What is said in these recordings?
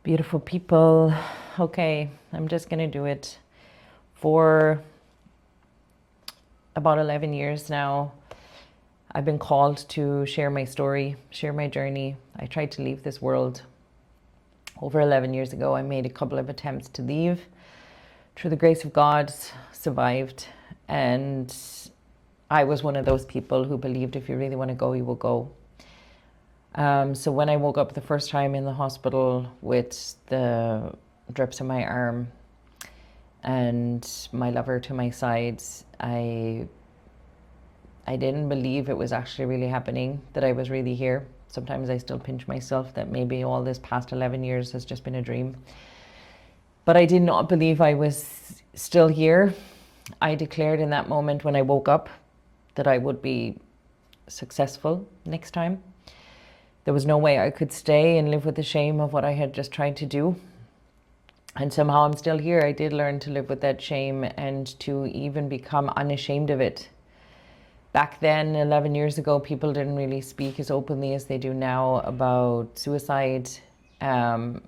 Beautiful people. Okay, I'm just going to do it. For about 11 years now, I've been called to share my story, share my journey. I tried to leave this world over 11 years ago. I made a couple of attempts to leave. Through the grace of God, survived. And I was one of those people who believed if you really want to go, you will go. So when I woke up the first time in the hospital with the drips in my arm and my lover to my side, I didn't believe it was actually really happening, that I was really here. Sometimes I still pinch myself that maybe all this past 11 years has just been a dream. But I did not believe I was still here. I declared in that moment when I woke up that I would be successful next time. There was no way I could stay and live with the shame of what I had just tried to do. And somehow I'm still here. I did learn to live with that shame and to even become unashamed of it. Back then, 11 years ago, people didn't really speak as openly as they do now about suicide and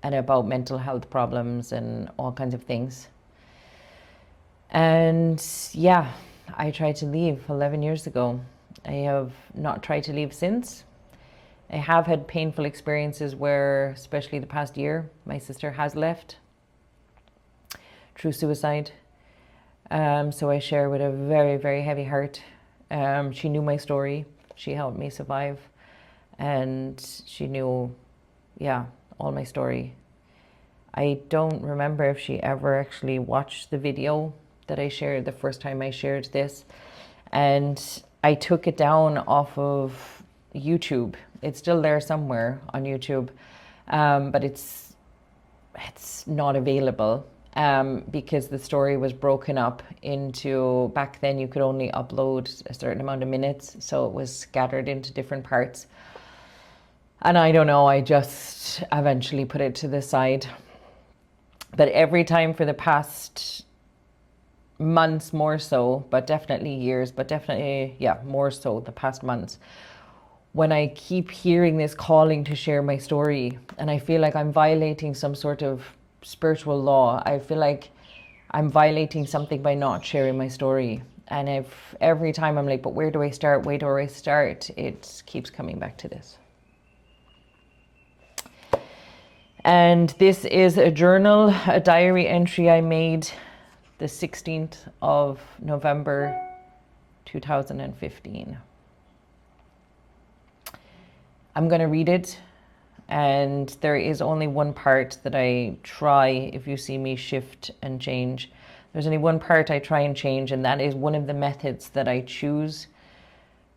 about mental health problems and all kinds of things. And yeah, I tried to leave 11 years ago. I have not tried to leave since. I have had painful experiences where, especially the past year, my sister has left through suicide. So I share with a very, very heavy heart. She knew my story. She helped me survive. And she knew, all my story. I don't remember if she ever actually watched the video that I shared the first time I shared this. And I took it down off of YouTube. It's still there somewhere on YouTube, but it's not available because the story was broken up into, back then you could only upload a certain amount of minutes, so it was scattered into different parts. And I don't know, I just eventually put it to the side. But every time for the past months more so, but definitely years, but definitely, more so the past months, when I keep hearing this calling to share my story and I feel like I'm violating some sort of spiritual law, I feel like I'm violating something by not sharing my story. And if every time I'm like, but where do I start? Where do I start? It keeps coming back to this. And this is a journal, a diary entry I made the 16th of November, 2015. I'm going to read it, and there is only one part that I try, if you see me shift and change, there's only one part I try and change, and that is one of the methods that I choose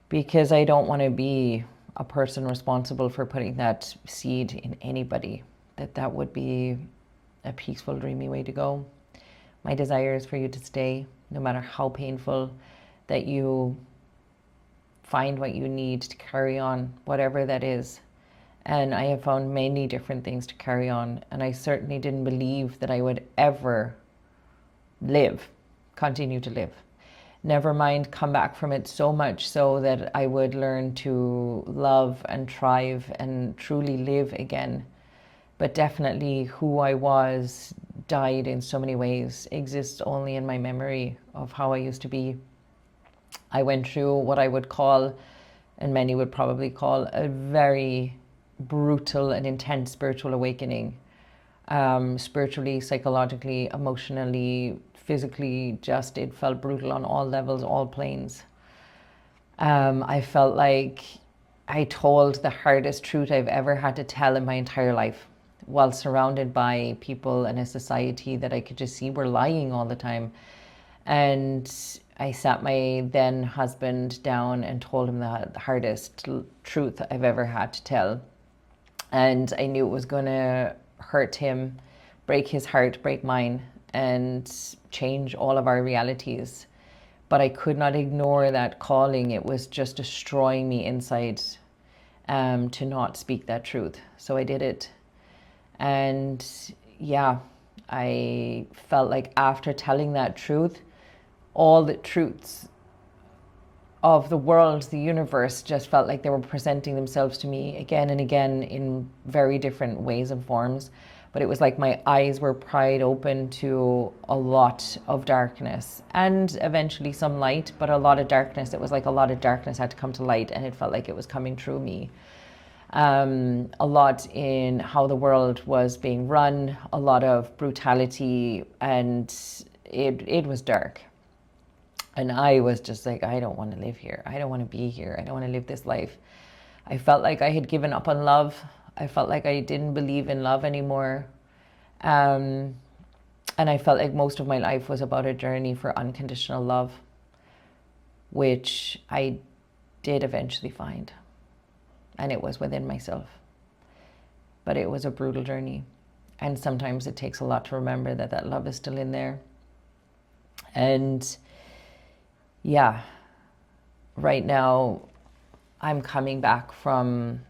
because I don't want to be a person responsible for putting that seed in anybody, that would be a peaceful, dreamy way to go. My desire is for you to stay, no matter how painful, that you find what you need to carry on, whatever that is. And I have found many different things to carry on. And I certainly didn't believe that I would ever continue to live. Never mind come back from it so much so that I would learn to love and thrive and truly live again. But definitely who I was died in so many ways, exists only in my memory of how I used to be. I went through what I would call, and many would probably call, a very brutal and intense spiritual awakening. Spiritually, psychologically, emotionally, physically, just it felt brutal on all levels, all planes. I felt like I told the hardest truth I've ever had to tell in my entire life, while surrounded by people in a society that I could just see were lying all the time. And I sat my then husband down and told him the hardest truth I've ever had to tell. And I knew it was going to hurt him, break his heart, break mine, and change all of our realities. But I could not ignore that calling. It was just destroying me inside to not speak that truth. So I did it. And I felt like after telling that truth, all the truths of the world, the universe, just felt like they were presenting themselves to me again and again in very different ways and forms. But it was like my eyes were pried open to a lot of darkness and eventually some light, but a lot of darkness. It was like a lot of darkness had to come to light, and it felt like it was coming through me. A lot in how the world was being run, a lot of brutality, and it was dark. And I was just like, I don't want to live here. I don't want to be here. I don't want to live this life. I felt like I had given up on love. I felt like I didn't believe in love anymore. And I felt like most of my life was about a journey for unconditional love, which I did eventually find. And it was within myself. But it was a brutal journey. And sometimes it takes a lot to remember that that love is still in there. And yeah, right now I'm coming back from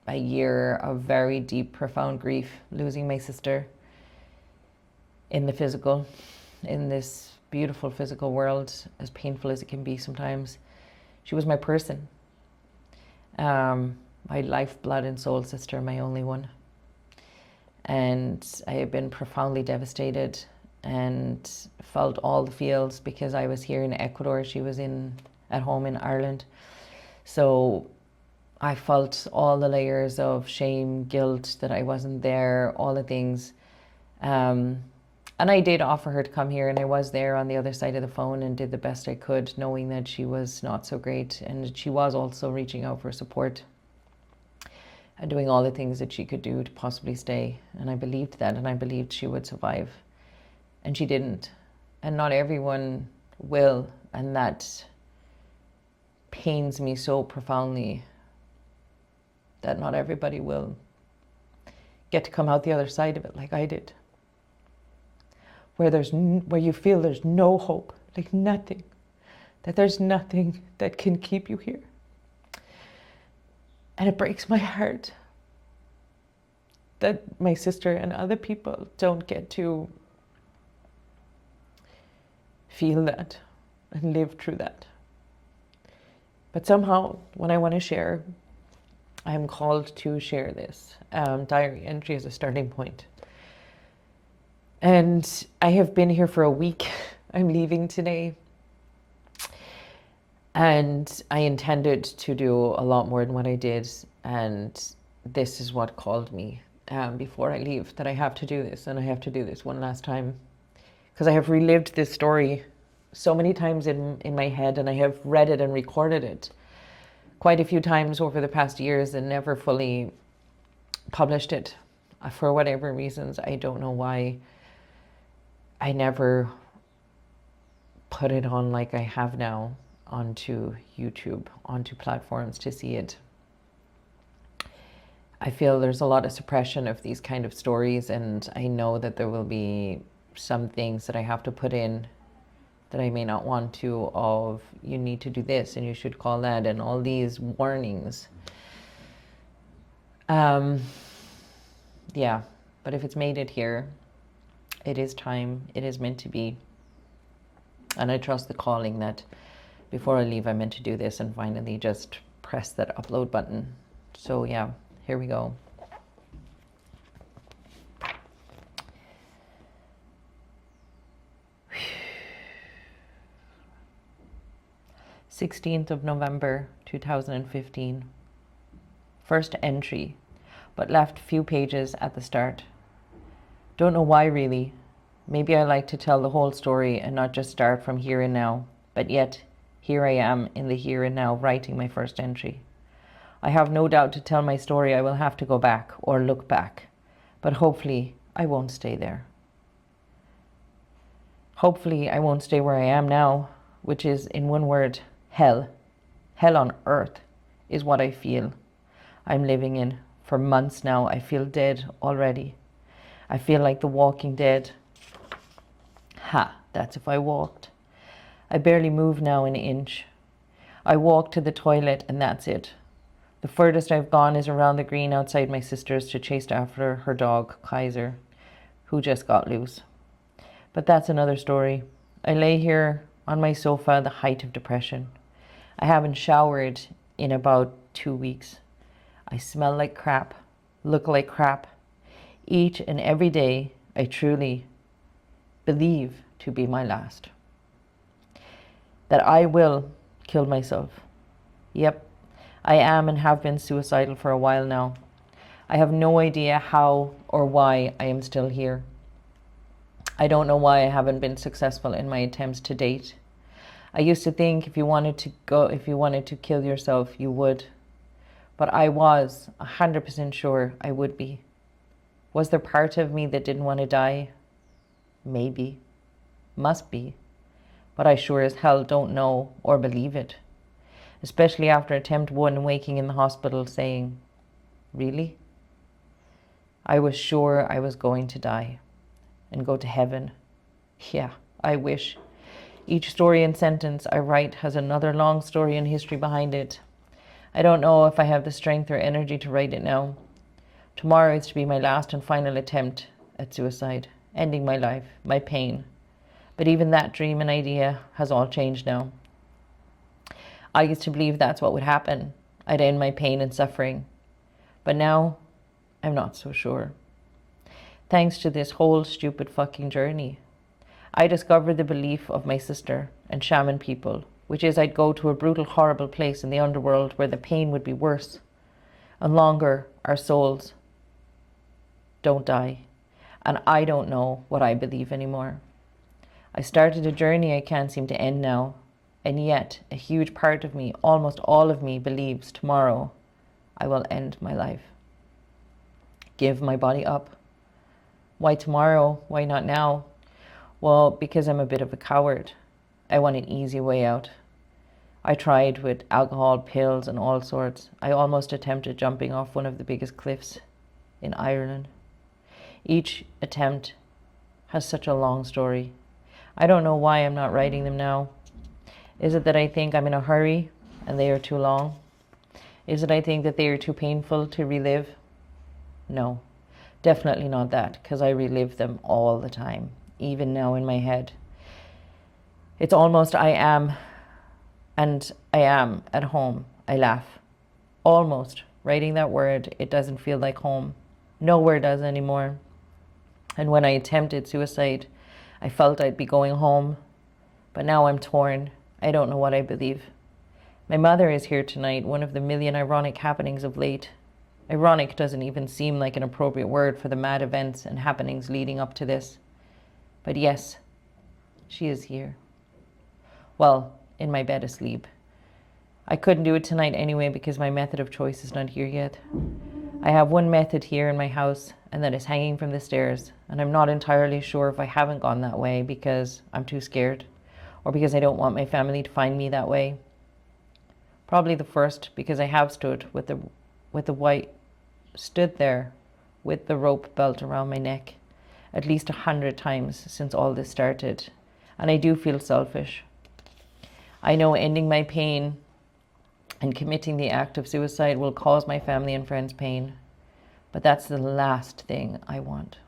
a year of very deep, profound grief, losing my sister in the physical, in this beautiful physical world, as painful as it can be sometimes. She was my person, my life, blood and soul sister, my only one. And I have been profoundly devastated and felt all the feels because I was here in Ecuador. She was at home in Ireland. So I felt all the layers of shame, guilt that I wasn't there, all the things. And I did offer her to come here, and I was there on the other side of the phone and did the best I could, knowing that she was not so great. And she was also reaching out for support and doing all the things that she could do to possibly stay. And I believed that, and I believed she would survive. And she didn't. And not everyone will. And that pains me so profoundly, that not everybody will get to come out the other side of it like I did. Where you feel there's no hope, like nothing, that there's nothing that can keep you here. And it breaks my heart that my sister and other people don't get to feel that and live through that. But somehow, when I want to share, I'm called to share this diary entry as a starting point. And I have been here for a week. I'm leaving today. And I intended to do a lot more than what I did. And this is what called me before I leave, that I have to do this, and I have to do this one last time. Because I have relived this story so many times in my head, and I have read it and recorded it quite a few times over the past years and never fully published it for whatever reasons. I don't know why I never put it on like I have now onto YouTube, onto platforms to see it. I feel there's a lot of suppression of these kind of stories, and I know that there will be some things that I have to put in that I may not want to, of you need to do this and you should call that, and all these warnings. Yeah, but if it's made it here, it is time, it is meant to be. And I trust the calling that before I leave, I meant to do this and finally just press that upload button. So yeah, here we go. Whew. 16th of November, 2015. First entry, but left few pages at the start. Don't know why really. Maybe I like to tell the whole story and not just start from here and now. But yet, here I am in the here and now writing my first entry. I have no doubt to tell my story I will have to go back or look back. But hopefully I won't stay there. Hopefully I won't stay where I am now, which is, in one word, hell. Hell on earth is what I feel I'm living in. For months now, I feel dead already. I feel like the walking dead. Ha, that's if I walked. I barely move now an inch. I walk to the toilet and that's it. The furthest I've gone is around the green outside my sister's to chase after her dog, Kaiser, who just got loose. But that's another story. I lay here on my sofa, the height of depression. I haven't showered in about 2 weeks. I smell like crap, look like crap. Each and every day, I truly believe to be my last. That I will kill myself. Yep, I am and have been suicidal for a while now. I have no idea how or why I am still here. I don't know why I haven't been successful in my attempts to date. I used to think if you wanted to kill yourself, you would. But I was 100% sure I would be. Was there part of me that didn't want to die? Maybe. Must be. But I sure as hell don't know or believe it. Especially after attempt 1 waking in the hospital saying, really? I was sure I was going to die and go to heaven. Yeah, I wish. Each story and sentence I write has another long story and history behind it. I don't know if I have the strength or energy to write it now. Tomorrow is to be my last and final attempt at suicide, ending my life, my pain. But even that dream and idea has all changed now. I used to believe that's what would happen. I'd end my pain and suffering. But now, I'm not so sure. Thanks to this whole stupid fucking journey, I discovered the belief of my sister and shaman people, which is I'd go to a brutal, horrible place in the underworld where the pain would be worse and longer. Our souls don't die. And I don't know what I believe anymore. I started a journey I can't seem to end now. And yet, a huge part of me, almost all of me, believes tomorrow I will end my life. Give my body up. Why tomorrow? Why not now? Well, because I'm a bit of a coward. I want an easy way out. I tried with alcohol, pills, and all sorts. I almost attempted jumping off one of the biggest cliffs in Ireland. Each attempt has such a long story. I don't know why I'm not writing them now. Is it that I think I'm in a hurry and they are too long? Is it I think that they are too painful to relive? No, definitely not that, because I relive them all the time, even now in my head. It's almost I am at home. I laugh. Almost. Writing that word, it doesn't feel like home. Nowhere does anymore. And when I attempted suicide, I felt I'd be going home. But now I'm torn. I don't know what I believe. My mother is here tonight, one of the million ironic happenings of late. Ironic doesn't even seem like an appropriate word for the mad events and happenings leading up to this. But yes, she is here. Well, in my bed asleep. I couldn't do it tonight anyway because my method of choice is not here yet. I have one method here in my house, and that is hanging from the stairs, and I'm not entirely sure if I haven't gone that way because I'm too scared, or because I don't want my family to find me that way. Probably the first, because I have stood there with the rope belt around my neck at least 100 times since all this started, and I do feel selfish. I know ending my pain and committing the act of suicide will cause my family and friends pain, but that's the last thing I want.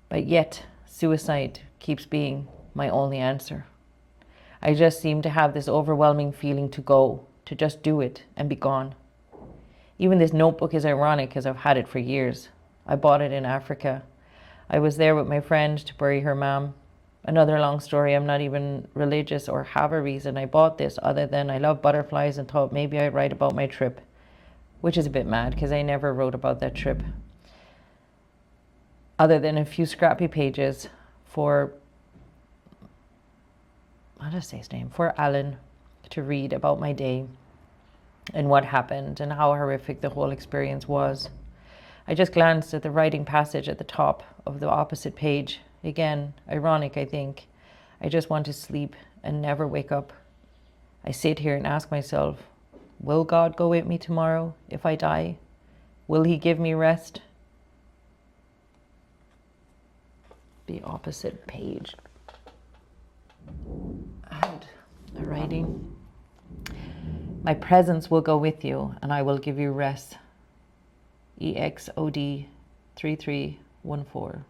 But yet, suicide keeps being my only answer. I just seem to have this overwhelming feeling to just do it and be gone. Even this notebook is ironic because I've had it for years. I bought it in Africa. I was there with my friend to bury her mom. Another long story. I'm not even religious or have a reason I bought this other than I love butterflies and thought maybe I'd write about my trip, which is a bit mad because I never wrote about that trip other than a few scrappy pages for Alan to read about my day and what happened and how horrific the whole experience was. I just glanced at the writing passage at the top of the opposite page. Again, ironic, I think. I just want to sleep and never wake up. I sit here and ask myself, will God go with me tomorrow if I die? Will he give me rest? The opposite page. And the writing. My presence will go with you and I will give you rest. EXOD 3314.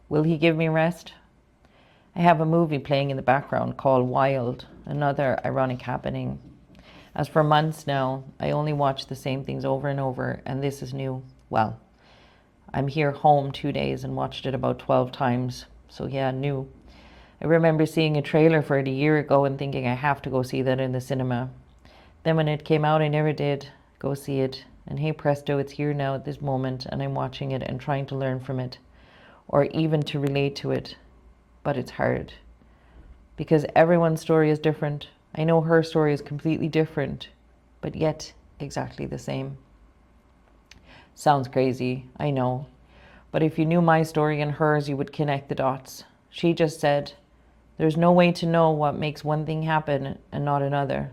Will he give me rest? I have a movie playing in the background called Wild, another ironic happening. As for months now, I only watch the same things over and over, and this is new. Well, I'm here home 2 days and watched it about 12 times, so yeah, new. I remember seeing a trailer for it a year ago and thinking I have to go see that in the cinema. Then when it came out, I never did go see it, and hey presto, it's here now at this moment, and I'm watching it and trying to learn from it, or even to relate to it. But it's hard because everyone's story is different. I know her story is completely different, but yet exactly the same. Sounds crazy, I know, but if you knew my story and hers, you would connect the dots. She just said, there's no way to know what makes one thing happen and not another.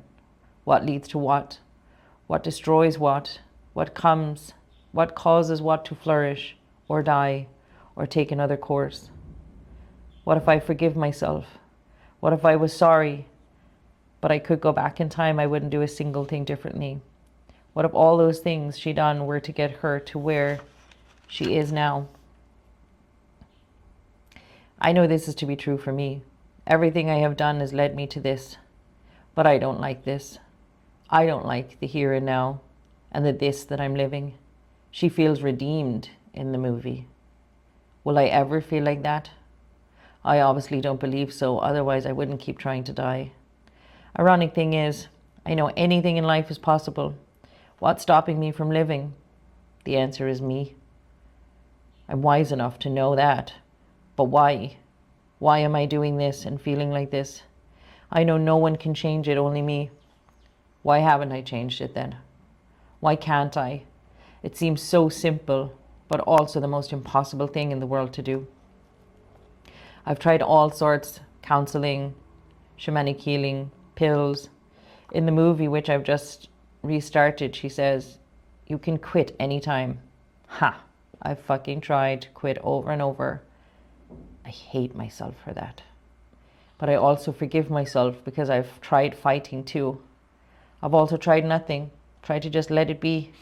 What leads to what destroys what comes, what causes what to flourish or die or take another course. What if I forgive myself? What if I was sorry, but I could go back in time? I wouldn't do a single thing differently. What if all those things she done were to get her to where she is now? I know this is to be true for me. Everything I have done has led me to this, but I don't like this. I don't like the here and now and the this that I'm living. She feels redeemed in the movie. Will I ever feel like that? I obviously don't believe so, otherwise I wouldn't keep trying to die. Ironic thing is, I know anything in life is possible. What's stopping me from living? The answer is me. I'm wise enough to know that. But why? Why am I doing this and feeling like this? I know no one can change it, only me. Why haven't I changed it then? Why can't I? It seems so simple, but also the most impossible thing in the world to do. I've tried all sorts, counseling, shamanic healing, pills. In the movie, which I've just restarted, she says, you can quit anytime. Ha! I've fucking tried to quit over and over. I hate myself for that. But I also forgive myself because I've tried fighting too. I've also tried nothing, tried to just let it be.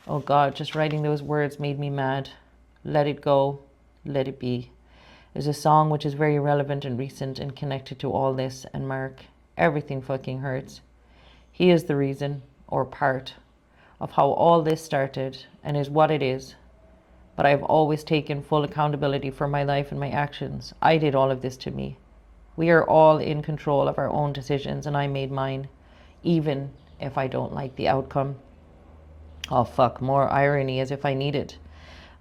Oh God, just writing those words made me mad. Let it go, let it be. There's a song which is very relevant and recent and connected to all this, and Mark, everything fucking hurts. He is the reason, or part, of how all this started and is what it is. But I've always taken full accountability for my life and my actions. I did all of this to me. We are all in control of our own decisions, and I made mine, even if I don't like the outcome. Oh fuck, more irony as if I need it.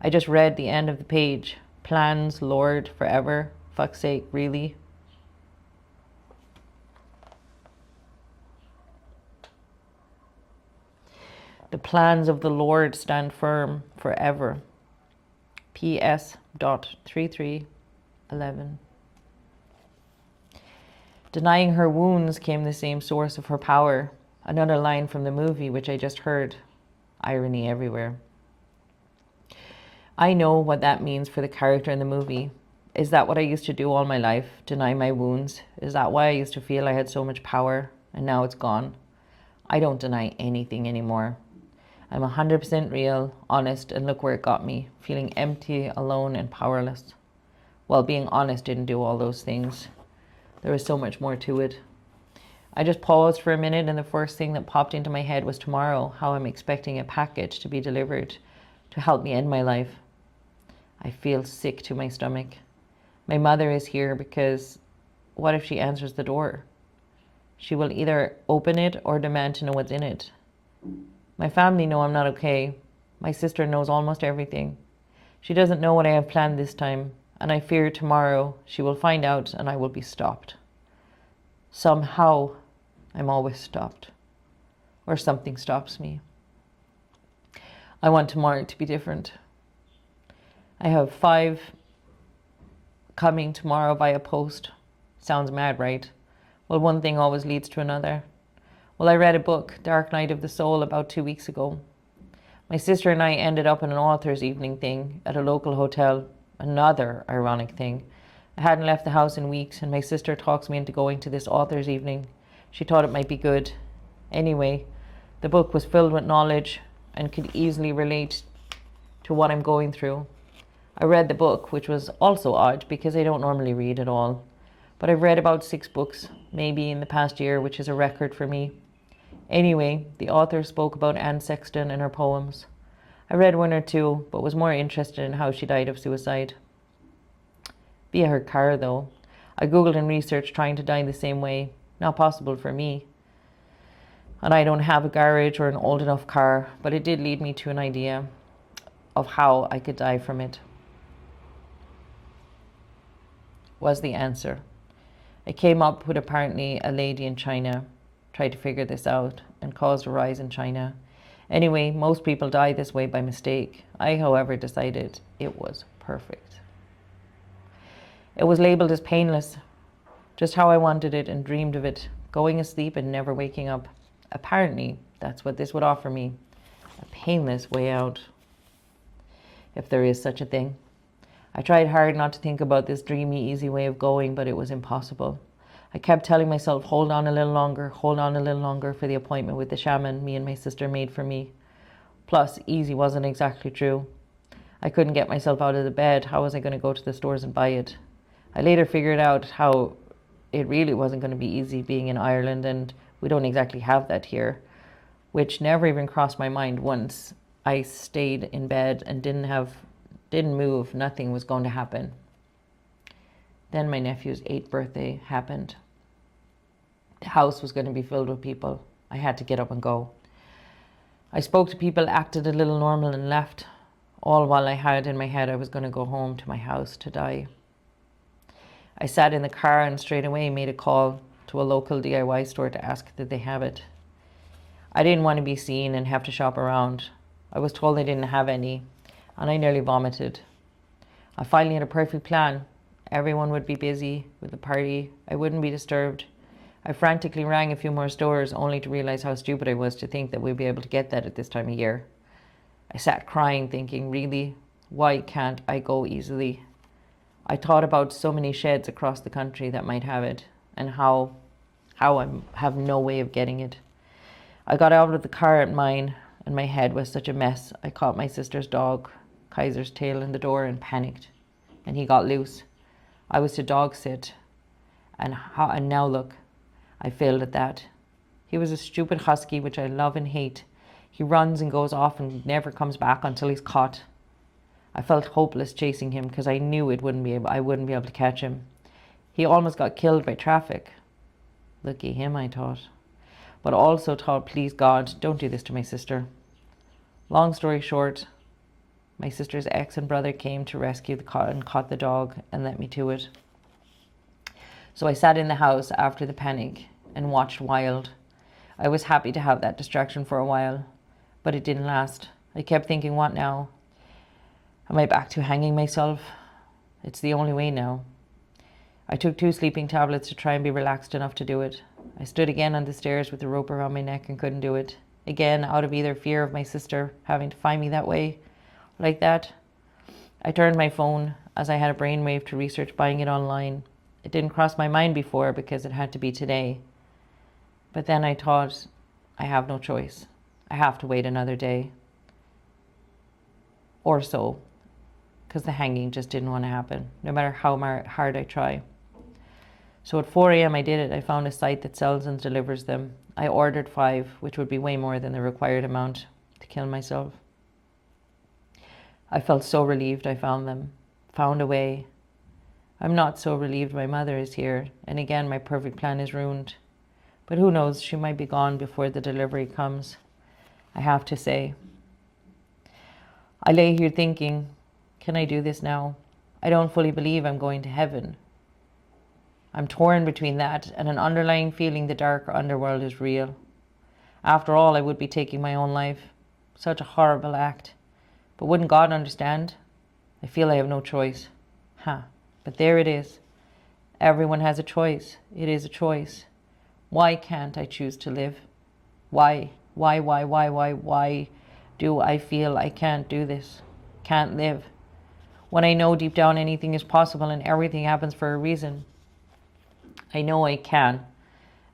I just read the end of the page. Plans, Lord, forever. Fuck's sake, really? The plans of the Lord stand firm forever. PS.3311. Denying her wounds came the same source of her power. Another line from the movie which I just heard. Irony everywhere. I know what that means for the character in the movie. Is that what I used to do all my life? Deny my wounds? Is that why I used to feel I had so much power and now it's gone? I don't deny anything anymore. I'm 100% real, honest, and look where it got me, feeling empty, alone, and powerless. Well, being honest didn't do all those things. There was so much more to it. I just paused for a minute, and the first thing that popped into my head was tomorrow, how I'm expecting a package to be delivered to help me end my life. I feel sick to my stomach. My mother is here because what if she answers the door? She will either open it or demand to know what's in it. My family know I'm not okay. My sister knows almost everything. She doesn't know what I have planned this time, and I fear tomorrow she will find out and I will be stopped. Somehow, I'm always stopped. Or something stops me. I want tomorrow to be different. I have 5 coming tomorrow via post. Sounds mad, right? Well, one thing always leads to another. Well, I read a book, Dark Night of the Soul, about 2 weeks ago. My sister and I ended up in an author's evening thing at a local hotel. Another ironic thing. I hadn't left the house in weeks, and my sister talks me into going to this author's evening. She thought it might be good. Anyway, the book was filled with knowledge and could easily relate to what I'm going through. I read the book, which was also odd because I don't normally read at all. But I've read about 6 books, maybe in the past year, which is a record for me. Anyway, the author spoke about Anne Sexton and her poems. I read one or two, but was more interested in how she died of suicide. Via her car, though. I googled and researched trying to die the same way. Not possible for me. And I don't have a garage or an old enough car, but it did lead me to an idea of how I could die from it. Was the answer. I came up with apparently a lady in China tried to figure this out and caused a rise in China. Anyway, most people die this way by mistake. I, however, decided it was perfect. It was labeled as painless, just how I wanted it and dreamed of it, going asleep and never waking up. Apparently, that's what this would offer me, a painless way out, if there is such a thing. I tried hard not to think about this dreamy, easy way of going, but it was impossible. I kept telling myself, hold on a little longer for the appointment with the shaman me and my sister made for me. Plus, easy wasn't exactly true. I couldn't get myself out of the bed. How was I going to go to the stores and buy it? I later figured out how it really wasn't going to be easy being in Ireland, and we don't exactly have that here, which never even crossed my mind once I stayed in bed and didn't move. Nothing was going to happen. Then my nephew's 8th birthday happened. The house was going to be filled with people. I had to get up and go. I spoke to people, acted a little normal and left, all while I had in my head I was going to go home to my house to die. I sat in the car and straight away made a call to a local DIY store to ask did they have it. I didn't want to be seen and have to shop around. I was told they didn't have any, and I nearly vomited. I finally had a perfect plan. Everyone would be busy with the party. I wouldn't be disturbed. I frantically rang a few more stores only to realize how stupid I was to think that we'd be able to get that at this time of year. I sat crying thinking, really, why can't I go easily? I thought about so many sheds across the country that might have it and how I have no way of getting it. I got out of the car at mine and my head was such a mess. I caught my sister's dog, Kaiser's tail, in the door and panicked, and he got loose. I was to dog sit, and now look, I failed at that. He was a stupid husky, which I love and hate. He runs and goes off and never comes back until he's caught. I felt hopeless chasing him because I knew I wouldn't be able to catch him. He almost got killed by traffic. Lucky him, I thought. But also thought, please God, don't do this to my sister. Long story short, my sister's ex and brother came to rescue and caught the dog and let me to it. So I sat in the house after the panic and watched Wild. I was happy to have that distraction for a while, but it didn't last. I kept thinking, what now? Am I back to hanging myself? It's the only way now. I took 2 sleeping tablets to try and be relaxed enough to do it. I stood again on the stairs with the rope around my neck and couldn't do it. Again, out of either fear of my sister having to find me that way, like that. I turned my phone as I had a brainwave to research buying it online. It didn't cross my mind before because it had to be today. But then I thought, I have no choice. I have to wait another day. Or so, because the hanging just didn't want to happen, no matter how hard I try. So at 4 a.m. I did it. I found a site that sells and delivers them. I ordered 5, which would be way more than the required amount to kill myself. I felt so relieved I found them, found a way. I'm not so relieved my mother is here, and again my perfect plan is ruined. But who knows, she might be gone before the delivery comes. I have to say. I lay here thinking, can I do this now? I don't fully believe I'm going to heaven. I'm torn between that and an underlying feeling the dark underworld is real. After all, I would be taking my own life. Such a horrible act. But wouldn't God understand? I feel I have no choice. But there it is. Everyone has a choice. It is a choice. Why can't I choose to live? Why do I feel I can't do this? Can't live? When I know deep down anything is possible and everything happens for a reason. I know I can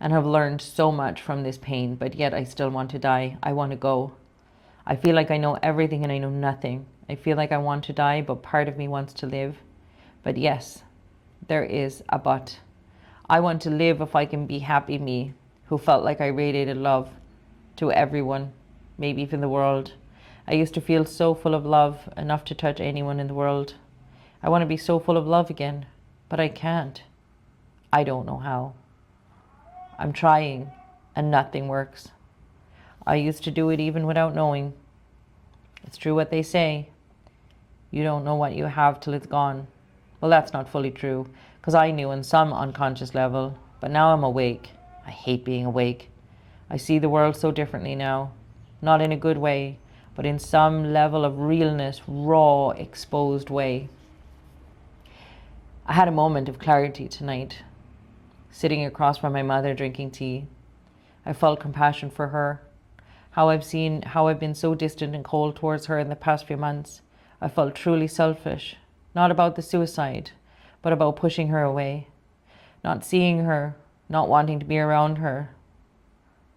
and have learned so much from this pain, but yet I still want to die. I want to go. I feel like I know everything and I know nothing. I feel like I want to die, but part of me wants to live. But yes, there is a but. I want to live if I can be happy me, who felt like I radiated love to everyone, maybe even the world. I used to feel so full of love, enough to touch anyone in the world. I want to be so full of love again, but I can't. I don't know how. I'm trying, and nothing works. I used to do it even without knowing. It's true what they say. You don't know what you have till it's gone. Well, that's not fully true, because I knew on some unconscious level, but now I'm awake. I hate being awake. I see the world so differently now. Not in a good way, but in some level of realness, raw, exposed way. I had a moment of clarity tonight, sitting across from my mother drinking tea. I felt compassion for her. How I've been so distant and cold towards her in the past few months. I felt truly selfish, not about the suicide, but about pushing her away, not seeing her, not wanting to be around her.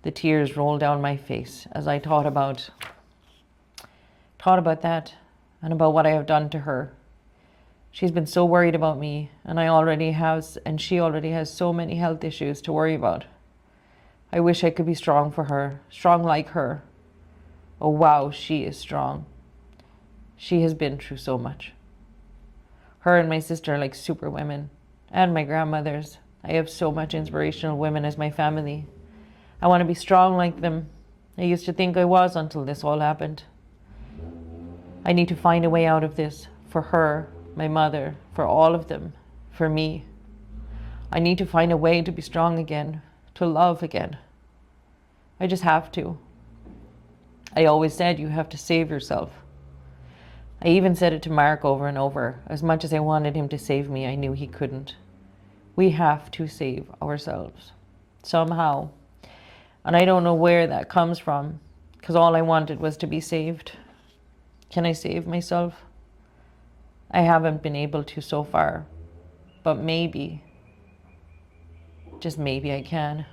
The tears rolled down my face as I thought about that and about what I have done to her. She's been so worried about me, and she already has so many health issues to worry about. I wish I could be strong for her, strong like her. Oh wow, she is strong. She has been through so much. Her and my sister are like super women, and my grandmothers. I have so much inspirational women as my family. I want to be strong like them. I used to think I was until this all happened. I need to find a way out of this, for her, my mother, for all of them, for me. I need to find a way to be strong again, to love again. I just have to. I always said you have to save yourself. I even said it to Mark over and over. As much as I wanted him to save me, I knew he couldn't. We have to save ourselves, somehow. And I don't know where that comes from, because all I wanted was to be saved. Can I save myself? I haven't been able to so far, but maybe, just maybe I can.